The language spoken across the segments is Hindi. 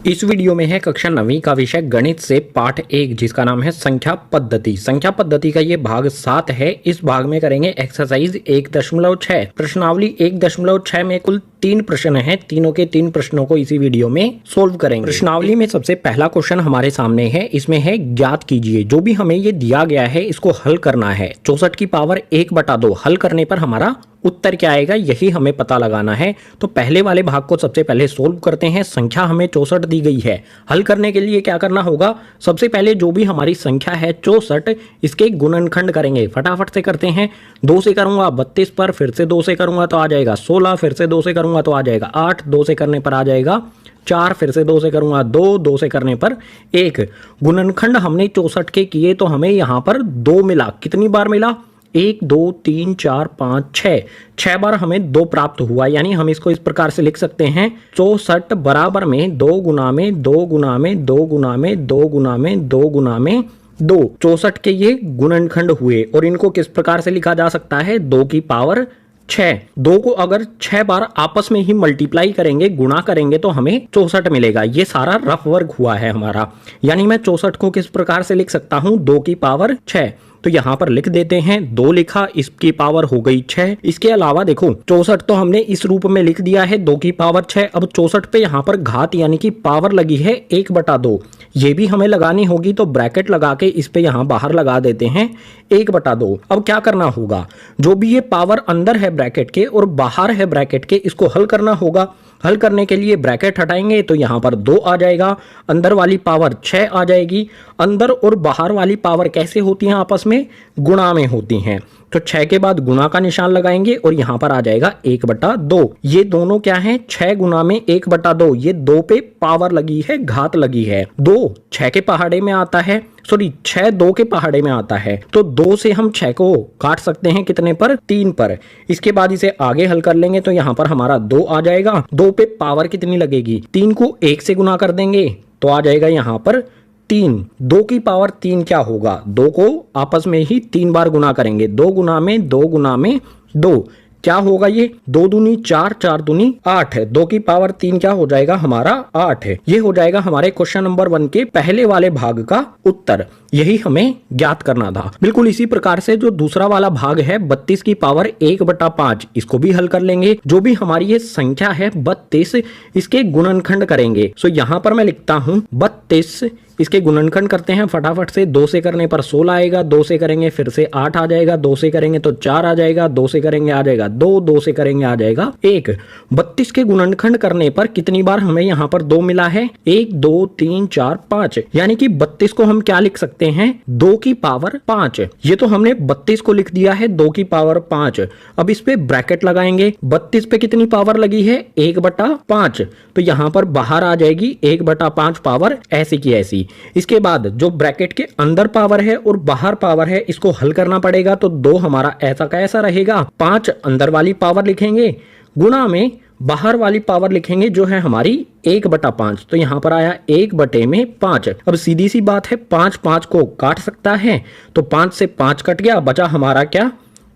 इस वीडियो में है कक्षा 9वीं का विषय गणित से पाठ 1 जिसका नाम है संख्या पद्धति। संख्या पद्धति का ये भाग 7 है। इस भाग में करेंगे एक्सरसाइज 1.6। प्रश्नावली 1.6 में कुल 3 प्रश्न हैं। तीनों के 3 प्रश्नों को इसी वीडियो में सोल्व करेंगे। प्रश्नावली में सबसे पहला क्वेश्चन हमारे सामने है। इसमें है ज्ञात कीजिए। जो भी हमें ये दिया गया है इसको हल करना है। 64 की पावर 1/2 हल करने पर हमारा उत्तर क्या आएगा यही हमें पता लगाना है। तो पहले वाले भाग को सबसे पहले सोल्व करते हैं। संख्या हमें 64 दी गई है। हल करने के लिए क्या करना होगा, सबसे पहले जो भी हमारी संख्या है 64 इसके गुणनखंड करेंगे। फटाफट से करते हैं। 2 से करूंगा 32 पर, फिर से 2 से करूंगा तो आ जाएगा 16, फिर से 2 से करूंगा तो आ जाएगा 8, 2 से करने पर आ जाएगा 4, फिर से 2 से करूंगा 2, 2 से करने पर 1। गुणनखंड हमने 64 के किए तो हमें यहाँ पर 2 मिला। कितनी बार मिला? 1 2 3 4 5 6 बार हमें 2 प्राप्त हुआ। यानी हम इसको इस प्रकार से लिख सकते हैं 64 बराबर में 2 गुना में 2 गुना में 2 गुना में 2 गुना में 2 गुना में 2। 64 के ये गुणनखंड हुए और इनको किस प्रकार से लिखा जा सकता है? 2 की पावर 6। 2 को अगर 6 बार आपस में ही मल्टीप्लाई करेंगे, गुणा करेंगे तो हमें 64 मिलेगा। ये सारा रफ वर्क हुआ है हमारा। यानी मैं 64 को किस प्रकार से लिख सकता हूं? 2 की पावर 6। तो यहां पर लिख देते हैं 2 लिखा, इसकी पावर हो गई 6। इसके अलावा देखो 64 तो हमने इस रूप में लिख दिया है 2 की पावर 6। अब 64 पे यहां पर घात यानी कि पावर लगी है 1/2। ये भी हमें लगानी होगी तो ब्रैकेट लगा के इस पे यहां बाहर लगा देते हैं 1/2। अब क्या करना होगा, जो भी ये पावर अंदर है ब्रैकेट के और बाहर है ब्रैकेट के, इसको हल करना होगा। हल करने के लिए ब्रैकेट हटाएंगे तो यहां पर 2 आ जाएगा, अंदर वाली पावर 6 आ जाएगी। अंदर और बाहर वाली पावर कैसे होती हैं? आपस में गुणा में होती हैं। तो 6 के बाद गुणा का निशान लगाएंगे और यहां पर आ जाएगा 1/2। ये दोनों क्या है? 6 गुना में 1/2। ये 2 पे पावर लगी है, घात लगी है। 2 6 के पहाड़े में आता है, सॉरी 6 2 के पहाड़े में आता है। तो 2 से हम 6 को काट सकते हैं कितने पर? 3 पर। इसके बाद इसे आगे हल कर लेंगे तो यहां पर हमारा 2 आ जाएगा। 2 पे पावर कितनी लगेगी? 3 को 1 से गुना कर देंगे तो आ जाएगा यहां पर 3। 2 की पावर 3 क्या होगा? 2 को आपस में ही 3 बार गुना करेंगे। 2 गुना में 2 गुना में 2 क्या होगा? ये 2 दूनी 4, 4 दूनी 8 है। 2 की पावर 3 क्या हो जाएगा? हमारा 8 है। ये हो जाएगा हमारे क्वेश्चन नंबर 1 के पहले वाले भाग का उत्तर। यही हमें ज्ञात करना था। बिल्कुल इसी प्रकार से जो दूसरा वाला भाग है 32 की पावर 1/5, इसको भी हल कर लेंगे। जो भी हमारी ये संख्या है 32 इसके गुणनखंड करेंगे। सो यहां पर मैं लिखता हूं 32 इसके गुणनखंड करते हैं फटाफट से। 2 से करने पर 16 आएगा, 2 से करेंगे फिर से 8 आ जाएगा, 2 से करेंगे तो 4 आ जाएगा, 2 से करेंगे आ जाएगा 2, 2 से करेंगे आ जाएगा 1। 32 के गुणनखंड करने पर कितनी बार हमें यहाँ पर 2 मिला है? 1 2 3 4 5। यानी कि 32 को हम क्या लिख सकते हैं? 2 की पावर 5। ये तो हमने 32 को लिख दिया है 2 की पावर 5। अब इस पे ब्रैकेट लगाएंगे। 32 पे कितनी पावर लगी है? 1/5। तो यहां पर बाहर आ जाएगी 1/5 पावर ऐसी की ऐसी। इसके बाद जो ब्रैकेट के अंदर पावर है और बाहर पावर है इसको हल करना पड़ेगा। तो 2 हमारा ऐसा का ऐसा रहेगा। 5 अंदर वाली पावर लिखेंगे, गुणा में बाहर वाली पावर लिखेंगे जो है हमारी 1/5। तो यहां पर आया 1/5। अब सीधी सी बात है 5 5 को काट सकता है तो 5 से 5 कट गया, बचा हमारा क्या?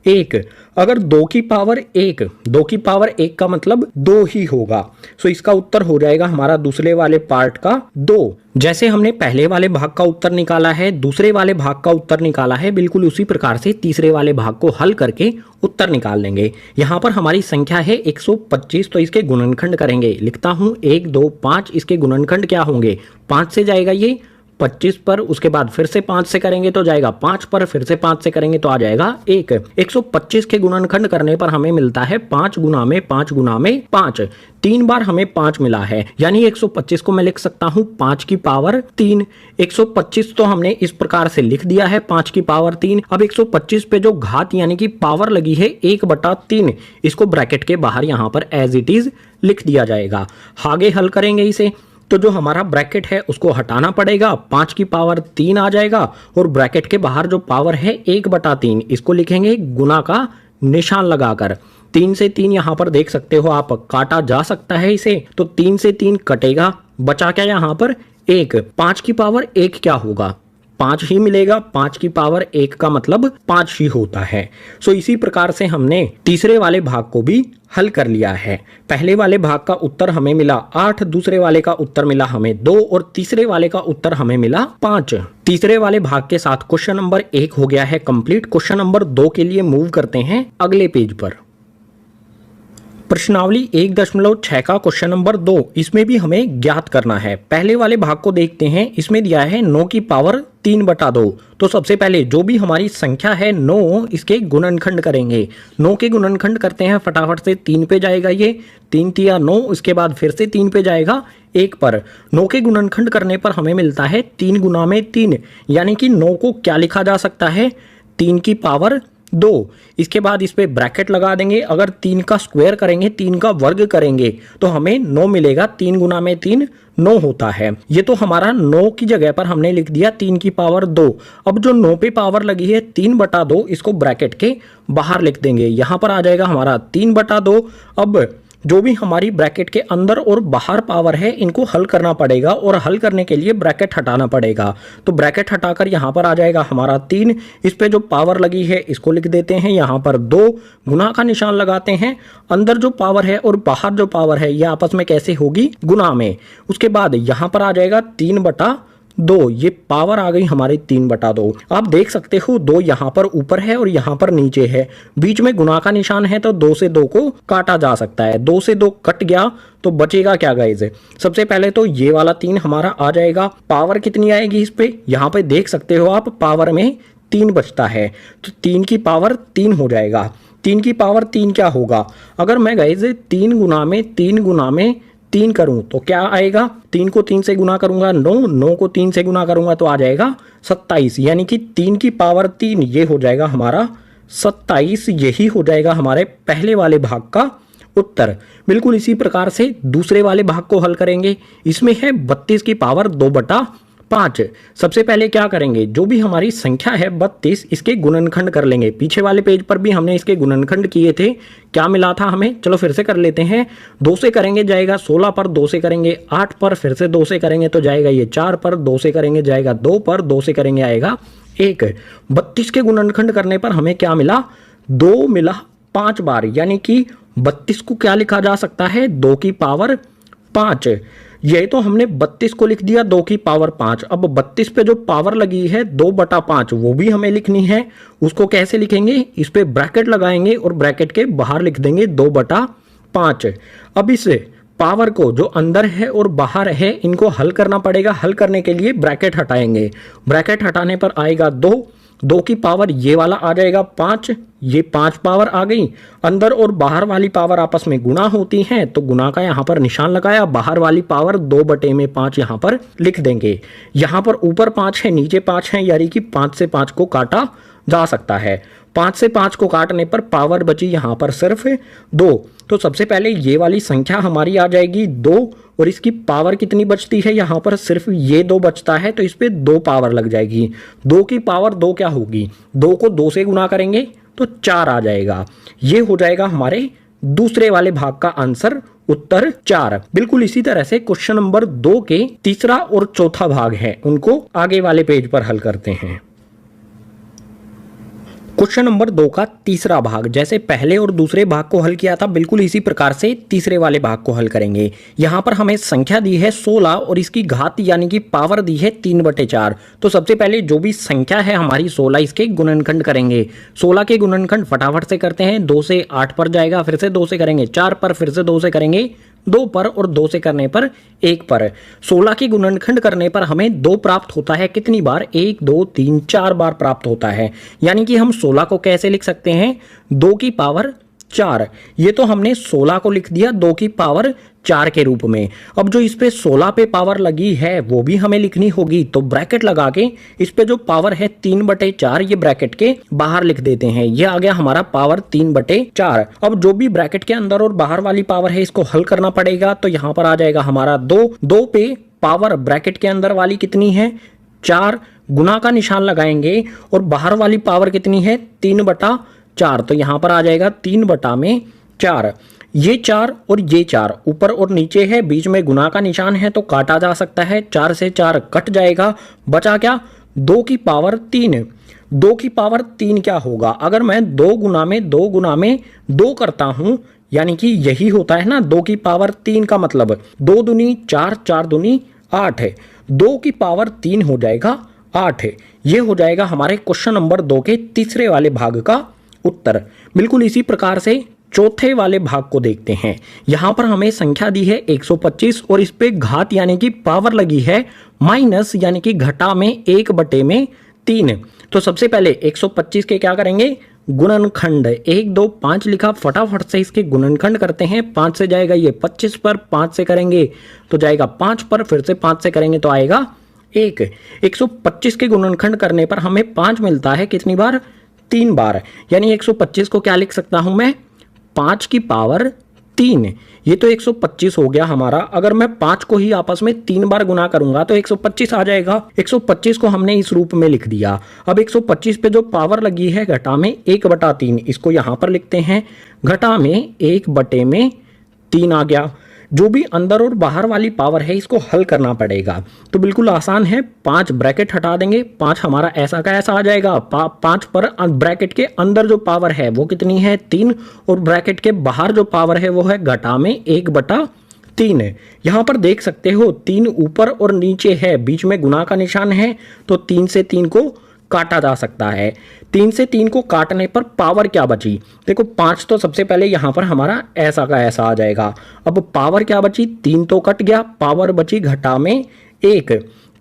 1। अगर 2 की पावर 1, 2 की पावर 1 का मतलब 2 ही होगा। सो इसका उत्तर हो जाएगा हमारा दूसरे वाले पार्ट का 2। जैसे हमने पहले वाले भाग का उत्तर निकाला है, दूसरे वाले भाग का उत्तर निकाला है, बिल्कुल उसी प्रकार से तीसरे वाले भाग को हल करके उत्तर निकाल लेंगे। यहां पर हमारी संख्या है 125 तो इसके गुणनखंड करेंगे। लिखता हूं 1 2 5। इसके गुणनखंड क्या होंगे? 5 से जाएगा ये 25 पर, उसके बाद फिर से 5 से करेंगे तो जाएगा 5 पर, फिर से 5 से करेंगे तो आ जाएगा 1। 125 के गुणनखंड करने पर हमें मिलता है 5 गुना में 5 गुना में 5। 3 बार हमें 5 मिला है। यानी 125 को मैं लिख सकता हूं 5 की पावर 3। 125 तो हमने इस प्रकार से लिख दिया है 5 की पावर 3। अब 125 पे जो घात यानी कि पावर लगी है 1/3, इसको ब्रैकेट के बाहर यहां पर एज इट इज लिख दिया जाएगा। आगे हल करेंगे इसे तो जो हमारा ब्रैकेट है उसको हटाना पड़ेगा। 5 की पावर 3 आ जाएगा और ब्रैकेट के बाहर जो पावर है 1/3 इसको लिखेंगे गुना का निशान लगाकर। 3 से 3 यहां पर देख सकते हो आप, काटा जा सकता है इसे। तो 3 से 3 कटेगा, बचा क्या यहां पर? 1। 5 की पावर 1 क्या होगा? 5 ही मिलेगा। 5 की पावर 1 का मतलब 5 ही होता है। सो इसी प्रकार से हमने तीसरे वाले भाग को भी हल कर लिया है। पहले वाले भाग का उत्तर हमें मिला 8, दूसरे वाले का उत्तर मिला हमें 2 और तीसरे वाले का उत्तर हमें मिला 5। तीसरे वाले भाग के साथ क्वेश्चन नंबर 1 हो गया है कंप्लीट। क्वेश्चन नंबर 2 के लिए मूव करते हैं अगले पेज पर। प्रश्नावली 1.6 का क्वेश्चन नंबर 2, इसमें भी हमें ज्ञात करना है। पहले वाले भाग को देखते हैं। इसमें दिया है 9 की पावर 3/2। तो सबसे पहले जो भी हमारी संख्या है 9, इसके गुणनखंड करेंगे। 9 के गुणनखंड करते हैं फटाफट से। 3 पे जाएगा ये, 3 तिया 9, उसके बाद फिर से 3 पे जाएगा 1 पर। 9 के गुणनखंड करने पर हमें मिलता है 3 गुना में 3, यानी कि 9 को क्या लिखा जा सकता है, 3 की पावर 2। इसके बाद इस पे ब्रैकेट लगा देंगे। अगर 3 का स्क्वायर करेंगे, 3 का वर्ग करेंगे तो हमें 9 मिलेगा। 3 गुना में 3 9 होता है। ये तो हमारा 9 की जगह पर हमने लिख दिया 3 की पावर 2। अब जो 9 पे पावर लगी है 3/2, इसको ब्रैकेट के बाहर लिख देंगे। यहां पर आ जाएगा हमारा 3/2। अब जो भी हमारी ब्रैकेट के अंदर और बाहर पावर है, इनको हल करना पड़ेगा और हल करने के लिए ब्रैकेट हटाना पड़ेगा। तो ब्रैकेट हटाकर यहाँ पर आ जाएगा हमारा 3। इस पे जो पावर लगी है इसको लिख देते हैं। यहाँ पर 2 गुना का निशान लगाते हैं। अंदर जो पावर है और बाहर जो पावर है ये आपस में कैसे होगी, गुना में। उसके बाद यहाँ पर आ जाएगा 3/2। ये पावर आ गई हमारी 3/2। आप देख सकते हो 2 यहाँ पर ऊपर है और यहाँ पर नीचे है। बीच में गुना का निशान है तो 2 से 2 को काटा जा सकता है। 2 से 2 कट गया तो बचेगा क्या गाइस? सबसे पहले तो ये वाला 3 हमारा आ जाएगा। पावर कितनी आएगी इस पे, यहाँ पे देख सकते हो आप, पावर में 3 बचता है तो 3 की पावर 3 हो जाएगा। 3 की पावर 3 क्या होगा? अगर मैं गाइस 3 गुना में 3 गुना में 3 करूं तो क्या आएगा? 3 को 3 से गुना करूंगा 9, 9 को 3 से गुना करूंगा तो आ जाएगा 27। यानी कि 3 की पावर 3, ये हो जाएगा हमारा 27। यही हो जाएगा हमारे पहले वाले भाग का उत्तर। बिल्कुल इसी प्रकार से दूसरे वाले भाग को हल करेंगे। इसमें है 32 की पावर 2/5। सबसे पहले क्या करेंगे, जो भी हमारी संख्या है 32, इसके गुणनखंड कर लेंगे। पीछे वाले पेज पर भी हमने इसके गुणनखंड किए थे। क्या मिला था हमें, चलो फिर से कर लेते हैं। 2 से करेंगे जाएगा 16 पर, 2 से करेंगे 8 पर, फिर से 2 से करेंगे तो जाएगा ये 4 पर, 2 से करेंगे जाएगा 2 पर, 2 से करेंगे आएगा 1। 32 के गुणनखंड करने पर हमें क्या मिला, 2 मिला 5 बार। यानी कि 32 को क्या लिखा जा सकता है, 2 की पावर 5। ये तो हमने 32 को लिख दिया 2 की पावर 5। अब 32 पे जो पावर लगी है 2/5, वो भी हमें लिखनी है। उसको कैसे लिखेंगे, इस पे ब्रैकेट लगाएंगे और ब्रैकेट के बाहर लिख देंगे 2/5। अब इस पावर को जो अंदर है और बाहर है इनको हल करना पड़ेगा। हल करने के लिए ब्रैकेट हटाएंगे। ब्रैकेट हटाने पर आएगा 2 की पावर ये वाला आ जाएगा 5। ये 5 पावर आ गई। अंदर और बाहर वाली पावर आपस में गुणा होती हैं तो गुणा का यहाँ पर निशान लगाया। बाहर वाली पावर 2/5 यहाँ पर लिख देंगे। यहाँ पर ऊपर 5 है, नीचे 5 है, यानी कि 5 से 5 को काटा जा सकता है। 5 से 5 को काटने पर पावर बची यहाँ पर सिर्फ 2। तो सबसे पहले ये वाली संख्या हमारी आ जाएगी 2 और इसकी पावर कितनी बचती है, यहाँ पर सिर्फ ये 2 बचता है तो इस पे 2 पावर लग जाएगी। 2 की पावर 2 क्या होगी, 2 को 2 से गुना करेंगे तो 4 आ जाएगा। ये हो जाएगा हमारे दूसरे वाले भाग का आंसर, उत्तर 4। बिल्कुल इसी तरह से क्वेश्चन नंबर 2 के तीसरा और चौथा भाग है, उनको आगे वाले पेज पर हल करते हैं। क्वेश्चन नंबर 2 का तीसरा भाग, जैसे पहले और दूसरे भाग को हल किया था बिल्कुल इसी प्रकार से तीसरे वाले भाग को हल करेंगे। यहाँ पर हमें संख्या दी है 16 और इसकी घात यानी कि पावर दी है 3/4। तो सबसे पहले जो भी संख्या है हमारी 16, इसके गुणनखंड करेंगे। 16 के गुणनखंड फटाफट से करते हैं। 2 से 8 पर जाएगा, फिर से 2 से करेंगे 4 पर, फिर से 2 से करेंगे 2 पर और 2 से करने पर 1 पर। 16 के गुणनखंड करने पर हमें 2 प्राप्त होता है। कितनी बार, 1 2 3 4 बार प्राप्त होता है। यानी कि हम 16 को कैसे लिख सकते हैं, 2 की पावर 4। ये तो हमने 16 को लिख दिया 2 की पावर 4 के रूप में। अब जो इस पे 16 पे पावर लगी है वो भी हमें लिखनी होगी। तो ब्रैकेट लगा के इस पे जो पावर है 3/4, ये ब्रैकेट के बाहर लिख देते हैं। ये आ गया हमारा पावर 3/4। अब जो भी ब्रैकेट के अंदर और बाहर वाली पावर है इसको हल करना पड़ेगा। तो यहाँ पर आ जाएगा हमारा 2 पे पावर ब्रैकेट के अंदर वाली कितनी है, 4, गुना का निशान लगाएंगे और बाहर वाली पावर कितनी है 3/4। तो यहाँ पर आ जाएगा 3/4। ये 4 और ये 4 ऊपर और नीचे है, बीच में गुना का निशान है तो काटा जा सकता है। 4 से 4 कट जाएगा, बचा क्या, 2 की पावर 3। 2 की पावर 3 क्या होगा? अगर मैं 2 गुना में 2 गुना में 2 करता हूं, यानी कि यही होता है ना 2 की पावर 3 का मतलब 2 दूनी 4, 4 दूनी 8 है। 2 की पावर 3 हो जाएगा 8 है। ये हो जाएगा हमारे क्वेश्चन नंबर 2 के तीसरे वाले भाग का उत्तर। बिल्कुल इसी प्रकार से चौथे वाले भाग को देखते हैं। यहां पर हमें संख्या दी है 125 और इस पे घात यानी कि पावर लगी है माइनस यानी कि घटा में 1/3। तो सबसे पहले 125 के क्या करेंगे? गुणनखंड। 1 2 5 लिखा, फटाफट से इसके गुणनखंड करते हैं। 5 से जाएगा ये 25 पर, 5 से करेंगे तो जाएगा 5 पर, फिर से 5 से करेंगे तो आएगा 1। 125 के गुणनखंड करने पर हमें 5 मिलता है कितनी बार? 3 बार। यानी 125 को क्या लिख सकता हूं मैं? 5 की पावर 3। ये तो 125 हो गया हमारा। अगर मैं 5 को ही आपस में 3 बार गुना करूंगा तो 125 आ जाएगा। 125 को हमने इस रूप में लिख दिया। अब 125 पे जो पावर लगी है घटा में 1/3, इसको यहां पर लिखते हैं। घटा में 1/3 आ गया। जो भी अंदर और बाहर वाली पावर है इसको हल करना पड़ेगा। तो बिल्कुल आसान है। 5 ब्रैकेट हटा देंगे, 5 हमारा ऐसा का ऐसा आ जाएगा। 5 पर ब्रैकेट के अंदर जो पावर है वो कितनी है? 3, और ब्रैकेट के बाहर जो पावर है वो है घटा में 1/3। यहां पर देख सकते हो 3 ऊपर और नीचे है, बीच में गुना का निशान है, तो 3 से 3 को काटा जा सकता है। 3 से 3 को काटने पर पावर क्या बची? देखो 5 तो सबसे पहले यहां पर हमारा ऐसा का ऐसा आ जाएगा। अब पावर क्या बची? 3 तो कट गया, पावर बची घटा में 1।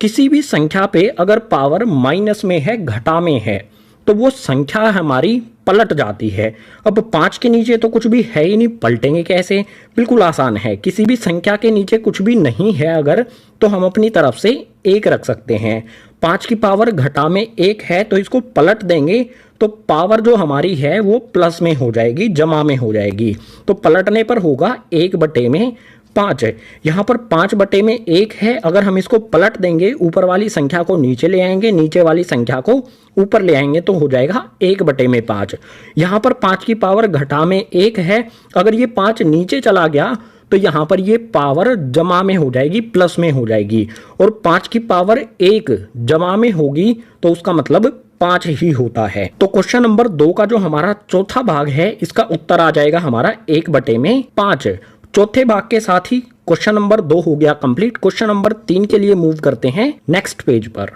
किसी भी संख्या पे अगर पावर माइनस में है, घटा में है, तो वो संख्या हमारी पलट जाती है। अब 5 के नीचे तो कुछ भी है ही नहीं, पलटेंगे कैसे? बिल्कुल आसान है। किसी भी संख्या के नीचे कुछ भी नहीं है अगर, तो हम अपनी तरफ से 1 रख सकते हैं। 5 की पावर घटा में 1 है तो इसको पलट देंगे तो पावर जो हमारी है वो प्लस में हो जाएगी, जमा में हो जाएगी। तो पलटने पर होगा 1/5 है। यहाँ पर 5/1 है। अगर हम इसको पलट देंगे, ऊपर वाली संख्या को नीचे ले आएंगे, नीचे वाली संख्या को ऊपर ले आएंगे तो हो जाएगा 1/5। यहाँ पर 5 की पावर घटा में 1 है। अगर ये 5 नीचे चला गया तो यहाँ पर ये पावर जमा में हो जाएगी, प्लस में हो जाएगी। और 5 की पावर 1 जमा में होगी तो उसका मतलब 5 ही होता है। तो क्वेश्चन नंबर 2 का जो हमारा चौथा भाग है इसका उत्तर आ जाएगा हमारा 1/5। चौथे भाग के साथ ही क्वेश्चन नंबर 2 हो गया कंप्लीट। क्वेश्चन नंबर 3 के लिए मूव करते हैं नेक्स्ट पेज पर।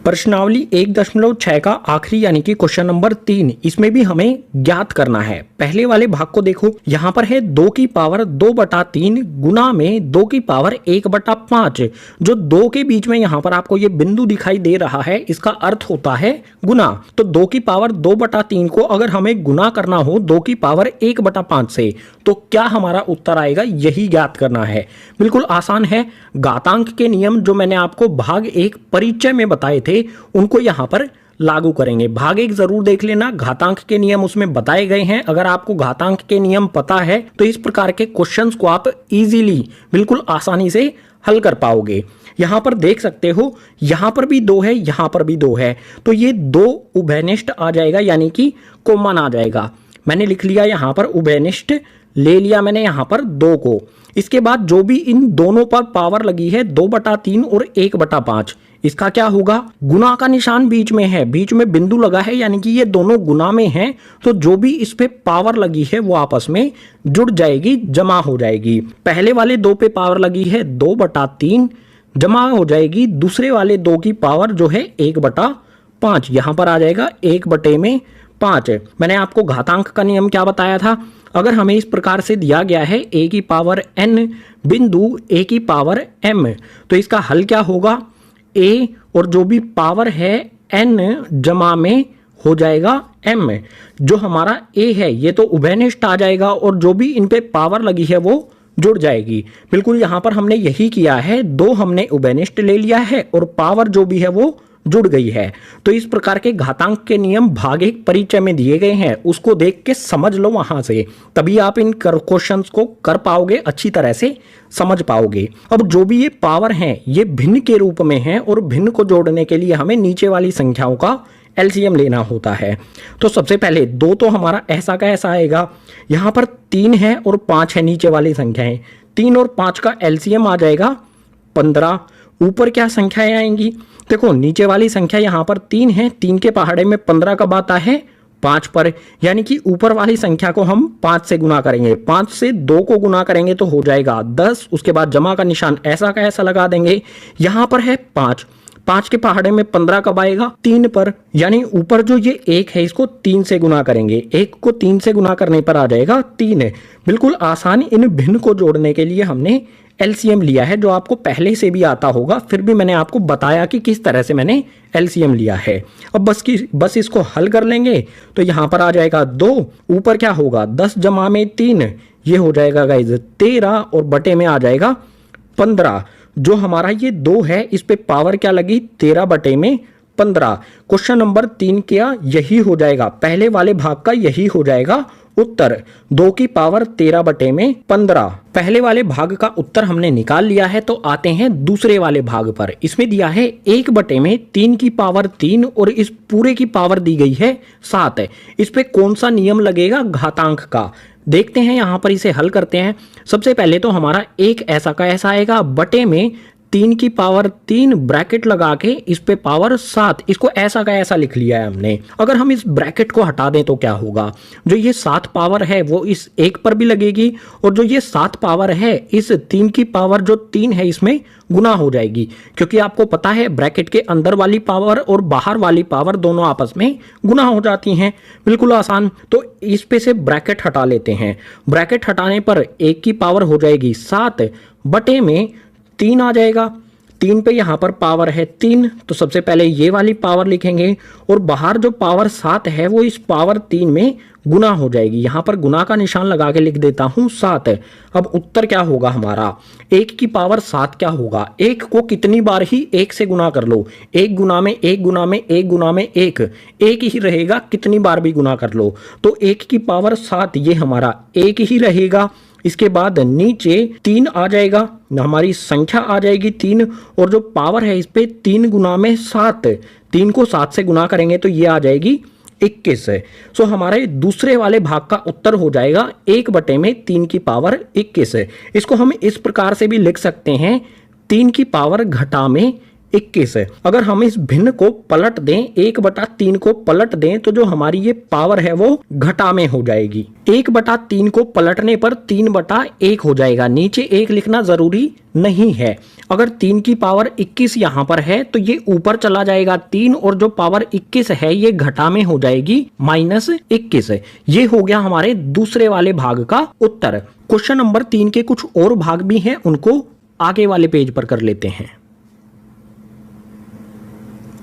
प्रश्नावली 1.6 का आखिरी यानी कि क्वेश्चन नंबर 3, इसमें भी हमें ज्ञात करना है। पहले वाले भाग को देखो, यहां पर है 2 की पावर 2/3 गुना में 2 की पावर 1/5। जो 2 के बीच में यहां पर आपको ये बिंदु दिखाई दे रहा है, इसका अर्थ होता है गुना। तो 2 की पावर 2/3 को अगर हमें गुना करना हो 2 की पावर 1/5 से, तो क्या हमारा उत्तर आएगा? यही ज्ञात करना है। बिल्कुल आसान है। घातांक के नियम जो मैंने आपको भाग 1 परिचय में बताए थे उनको यहां पर लागू करेंगे। भाग 1 जरूर देख लेना, घातांक के नियम उसमें बताए गए हैं। अगर आपको घातांक के नियम पता है तो इस प्रकार के क्वेश्चंस को आप इजीली, बिल्कुल आसानी से हल कर पाओगे। यहां पर देख सकते हो, यहां पर भी 2 है, यहां पर भी 2 है, तो ये 2 उभयनिष्ठ आ जाएगा, यानी कि कॉमन आ जाएगा। मैंने लिख लिया यहां पर उभयनिष्ठ, ले लिया मैंने यहां पर 2 को। इसके बाद जो भी इन दोनों पर पावर लगी है 2/3 और 1/5, इसका क्या होगा? गुना का निशान बीच में है, बीच में बिंदु लगा है, यानी कि ये दोनों गुना में हैं, तो जो भी इस पे पावर लगी है वो आपस में जुड़ जाएगी, जमा हो जाएगी। पहले वाले 2 पे पावर लगी है 2/3, जमा हो जाएगी दूसरे वाले 2 की पावर जो है 1/5। यहां पर आ जाएगा 1/5। मैंने आपको घातांक का नियम क्या बताया था? अगर हमें इस प्रकार से दिया गया है a की पावर n बिंदु a की पावर m, तो इसका हल क्या होगा? a और जो भी पावर है n जमा में हो जाएगा m। जो हमारा a है ये तो उभयनिष्ठ आ जाएगा और जो भी इन पे पावर लगी है वो जुड़ जाएगी। बिल्कुल यहां पर हमने यही किया है, 2 हमने उभयनिष्ठ ले लिया है और पावर जो भी है वो जुड़ गई है। तो इस प्रकार के घातांक के नियम भाग 1 परिचय में दिए गए हैं, उसको देख के समझ लो वहां से, तभी आप इन क्वेश्चंस को कर पाओगे, अच्छी तरह से समझ पाओगे। अब जो भी ये पावर हैं ये भिन्न के रूप में हैं और भिन्न को जोड़ने के लिए हमें नीचे वाली संख्याओं का एलसीएम लेना होता है। तो सबसे पहले 2 तो हमारा ऐसा का ऐसा आएगा, यहां पर 3 है और 5 है नीचे वाली संख्याएं, 3 और 5 का एलसीएम आ जाएगा 15। ऊपर क्या संख्याएं आएंगी? देखो नीचे वाली संख्या यहाँ पर 3 है, 3 के पहाड़े में 15 कब आता है? 5 पर, यानी कि ऊपर वाली संख्या को हम 5 से गुना करेंगे, 5 से 2 को गुना करेंगे तो हो जाएगा 10, उसके बाद जमा का निशान ऐसा का ऐसा लगा देंगे। यहाँ पर है 5, 5 के पहाड़े में 15 कब आएगा? 3 पर, यानी ऊपर जो ये 1 है इसको 3 से गुना करेंगे, 1 को 3 से गुना करने पर आ जाएगा 3। बिल्कुल आसान। इन भिन्न को जोड़ने के लिए हमने एलसीएम लिया है, जो आपको पहले से भी आता होगा, फिर भी मैंने आपको बताया कि किस तरह से मैंने एलसीएम लिया है। अब बस इसको हल कर लेंगे तो यहाँ पर आ जाएगा 2, ऊपर क्या होगा? 10 जमा में 3, ये हो जाएगा गाइज 13, और बटे में आ जाएगा 15। जो हमारा ये 2 है इस पे पावर क्या लगी? 13 बटे में 15। क्वेश्चन नंबर 3 क्या यही हो जाएगा? पहले वाले भाग का यही हो जाएगा उत्तर, 2 की पावर 13 बटे में 15। पहले वाले भाग का उत्तर हमने निकाल लिया है, तो आते हैं दूसरे वाले भाग पर। इसमें दिया है 1 बटे में 3 की पावर 3 और इस पूरे की पावर दी गई है 7। इस पे कौन सा नियम लगेगा? घातांक का। देखते हैं, यहां पर इसे हल करते हैं। सबसे पहले तो हमारा एक ऐसा का ऐसा आएगा, बटे में 3 की पावर 3 ब्रैकेट लगा के इस पे पावर 7, इसको ऐसा का ऐसा लिख लिया है हमने। अगर हम इस ब्रैकेट को हटा दें तो क्या होगा? जो ये 7 पावर है वो इस 1 पर भी लगेगी, और जो ये 7 पावर है इस 3 की पावर जो 3 है इसमें गुना हो जाएगी, क्योंकि आपको पता है ब्रैकेट के अंदर वाली पावर और बाहर वाली पावर दोनों आपस में गुना हो जाती हैं। बिल्कुल आसान। तो इस पे से ब्रैकेट हटा लेते हैं। ब्रैकेट हटाने पर 1 की पावर हो जाएगी 7 बटे में 3 आ जाएगा। 3 पे यहाँ पर पावर है 3, तो सबसे पहले ये वाली पावर लिखेंगे, और बाहर जो पावर 7 है वो इस पावर 3 में गुना हो जाएगी। यहाँ पर गुना का निशान लगा के लिख देता हूँ 7। अब उत्तर क्या होगा हमारा? 1 की पावर 7 क्या होगा? 1 को कितनी बार ही 1 से गुना कर लो, 1 गुना में 1 गुना में 1 गुना में 1 ही रहेगा, कितनी बार भी गुना कर लो। तो 1 की पावर 7 ये हमारा 1 ही रहेगा। इसके बाद नीचे 3 आ जाएगा, हमारी संख्या आ जाएगी 3, और जो पावर है इस पे 3 गुना में 7, 3 को 7 से गुना करेंगे तो ये आ जाएगी 21। सो हमारे दूसरे वाले भाग का उत्तर हो जाएगा 1 बटे में 3 की पावर 21। इसको हम इस प्रकार से भी लिख सकते हैं, 3 की पावर घटा में 21। अगर हम इस भिन्न को पलट दें, 1/3 को पलट दें, तो जो हमारी ये पावर है वो घटा में हो जाएगी। 1/3 को पलटने पर 3/1 हो जाएगा। नीचे 1 लिखना जरूरी नहीं है। अगर 3 की पावर 21 यहाँ पर है तो ये ऊपर चला जाएगा 3, और जो पावर 21 है ये घटा में हो जाएगी -21। ये हो गया हमारे दूसरे वाले भाग का उत्तर। क्वेश्चन नंबर 3 के कुछ और भाग भी हैं, उनको आगे वाले पेज पर कर लेते हैं।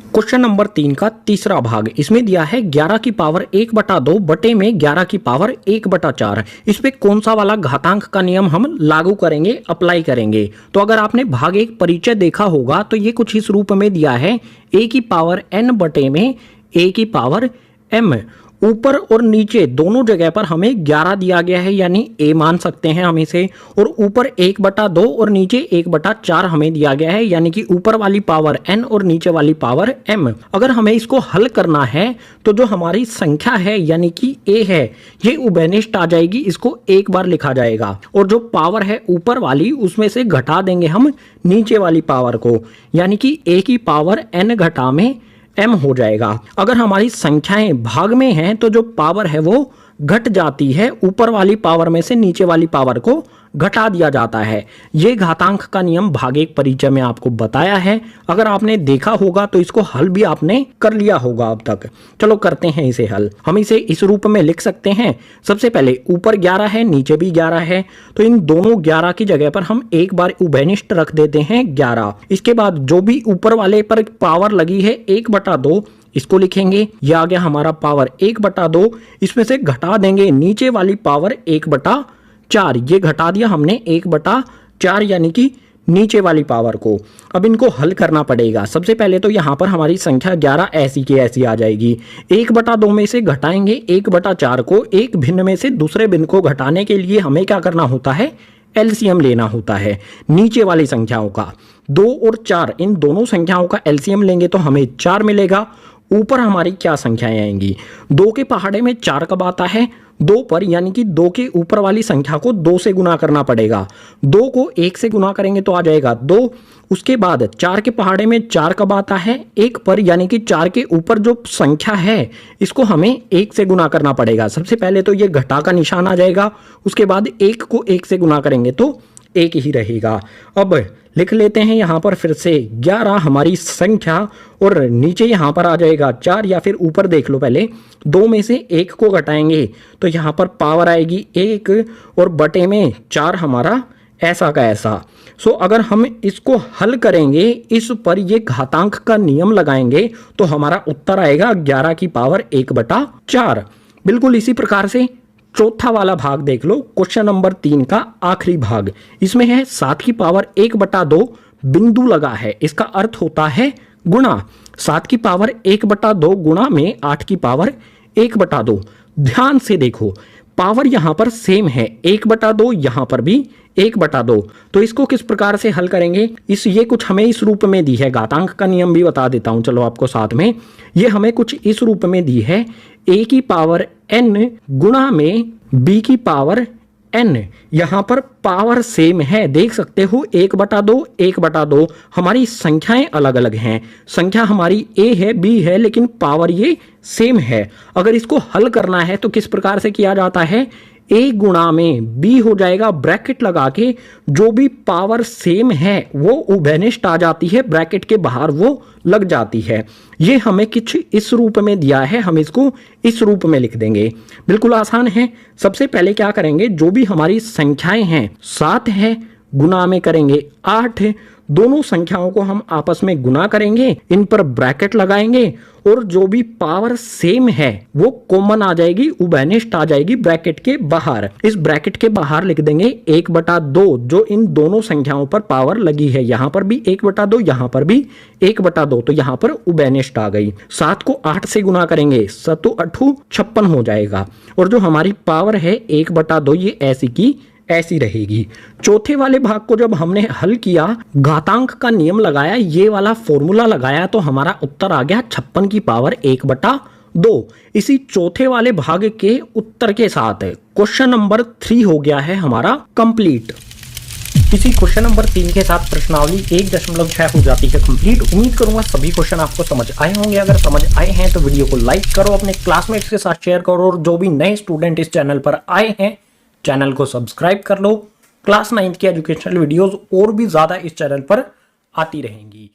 क्वेश्चन नंबर 3 का तीसरा भाग, इसमें दिया है 11 की पावर 1/2 बटे में 11 की पावर 1/4। इस पे कौन सा वाला घातांक का नियम हम लागू करेंगे, अप्लाई करेंगे? तो अगर आपने भाग 1 परिचय देखा होगा तो ये कुछ इस रूप में दिया है, a की पावर n बटे में a की पावर m। ऊपर और नीचे दोनों जगह पर हमें 11 दिया गया है, यानी a मान सकते हैं हम इसे, और ऊपर 1/2 और नीचे 1/4 हमें दिया गया है, यानी कि ऊपर वाली पावर n और नीचे वाली पावर m। अगर हमें इसको हल करना है तो जो हमारी संख्या है यानी कि a है ये उभयनिष्ठ आ जाएगी, इसको एक बार लिखा जाएगा, और जो पावर है ऊपर वाली उसमें से घटा देंगे हम नीचे वाली पावर को, यानी कि a की पावर n घटा में m हो जाएगा। अगर हमारी संख्याएं भाग में हैं तो जो पावर है वो घट जाती है, ऊपर वाली पावर में से नीचे वाली पावर को घटा दिया जाता है। ये घातांक का नियम भाग 1 परिचय में आपको बताया है। अगर आपने देखा होगा तो इसको हल भी आपने कर लिया होगा अब तक। चलो करते हैं इसे हल। हम इसे इस रूप में लिख सकते हैं। सबसे पहले ऊपर 11 है, नीचे भी 11 है, तो इन दोनों 11 की जगह पर हम एक बार उभयनिष्ठ रख देते हैं 11। इसके बाद जो भी ऊपर वाले पर पावर लगी है 1/2 इसको लिखेंगे। यह आ गया हमारा पावर 1/2, इसमें से घटा देंगे नीचे वाली पावर 1/4। ये घटा दिया हमने 1/4 यानी कि नीचे वाली पावर को। अब इनको हल करना पड़ेगा। सबसे पहले तो यहाँ पर हमारी संख्या 11 ऐसी की ऐसी आ जाएगी। 1/2 में से घटाएंगे 1/4 को, एक भिन्न में से दूसरे भिन्न को घटाने के लिए हमें क्या करना होता है, एलसीएम लेना होता है नीचे वाली संख्याओं का। 2 और 4 इन दोनों संख्याओं का एलसीएम लेंगे तो हमें 4 मिलेगा। ऊपर हमारी क्या संख्याएं आएंगी? 2 के पहाड़े में 4 कब आता है? 2 पर, यानी कि 2 के ऊपर वाली संख्या को 2 से गुना करना पड़ेगा। 2 को 1 से गुना करेंगे तो आ जाएगा 2। उसके बाद 4 के पहाड़े में 4 कब आता है? 1 पर, यानी कि 4 के ऊपर जो संख्या है इसको हमें 1 से गुना करना पड़ेगा। सबसे पहले तो ये घटा का निशान आ जाएगा, उसके बाद 1 को 1 से गुना करेंगे तो 1 ही रहेगा। अब लिख लेते हैं यहाँ पर फिर से 11 हमारी संख्या, और नीचे यहाँ पर आ जाएगा 4, या फिर ऊपर देख लो, पहले 2 में से 1 को घटाएंगे तो यहाँ पर पावर आएगी 1, और बटे में 4 हमारा ऐसा का ऐसा। सो अगर हम इसको हल करेंगे, इस पर ये घातांक का नियम लगाएंगे तो हमारा उत्तर आएगा 11 की पावर 1/4। बिल्कुल इसी प्रकार से चौथा वाला भाग देख लो, क्वेश्चन नंबर 3 का आखिरी भाग। इसमें है 7 की पावर 1/2 बिंदु लगा है, इसका अर्थ होता है गुणा। 7 की पावर 1/2 गुणा में 8 की पावर 1/2। ध्यान से देखो, पावर यहां पर सेम है, 1/2, यहां पर भी 1/2। तो इसको किस प्रकार से हल करेंगे? ये कुछ हमें इस रूप में दी है, घातांक का नियम भी बता देता हूं चलो आपको साथ में। ये हमें कुछ इस रूप में दी है, a की पावर n गुणा में b की पावर n। यहां पर पावर सेम है, देख सकते हो 1/2 1/2। हमारी संख्याएं अलग अलग हैं, संख्या हमारी a है b है, लेकिन पावर ये सेम है। अगर इसको हल करना है तो किस प्रकार से किया जाता है? a गुणा में b हो जाएगा, ब्रैकेट लगा के जो भी पावर सेम है वो उभयनिष्ठ आ जाती है, ब्रैकेट के बाहर वो लग जाती है। ये हमें कुछ इस रूप में दिया है, हम इसको इस रूप में लिख देंगे। बिल्कुल आसान है। सबसे पहले क्या करेंगे, जो भी हमारी संख्याएं हैं 7 है, गुना में करेंगे 8, दोनों संख्याओं को हम आपस में गुना करेंगे, इन पर ब्रैकेट लगाएंगे, और जो भी पावर सेम है वो कॉमन आ जाएगी, उभयनिष्ठ आ जाएगी ब्रैकेट के बाहर। इस ब्रैकेट के बाहर लिख देंगे 1/2, जो इन दोनों संख्याओं पर पावर लगी है, यहां पर भी 1/2, यहां पर भी 1/2, तो यहां पर उभयनिष्ठ आ गई। 7 को 8 से गुना करेंगे, 7 8 56 हो जाएगा, और जो हमारी पावर है 1/2 ये ऐसी की ऐसी रहेगी। चौथे वाले भाग को जब हमने हल किया, घातांक का नियम लगाया, ये वाला फॉर्मूला लगाया, तो हमारा उत्तर आ गया 56 की पावर 1/2। इसी चौथे वाले भाग के उत्तर के साथ क्वेश्चन नंबर 3 हो गया है हमारा कंप्लीट। इसी क्वेश्चन नंबर 3 के साथ प्रश्नावली 1.6 हो जाती है कंप्लीट। उम्मीद करूंगा सभी क्वेश्चन आपको समझ आए होंगे। अगर समझ आए हैं तो वीडियो को लाइक करो, अपने क्लासमेट्स के साथ शेयर करो, और जो भी नए स्टूडेंट इस चैनल पर आए हैं चैनल को सब्सक्राइब कर लो। क्लास 9 की एजुकेशनल वीडियोस और भी ज्यादा इस चैनल पर आती रहेंगी।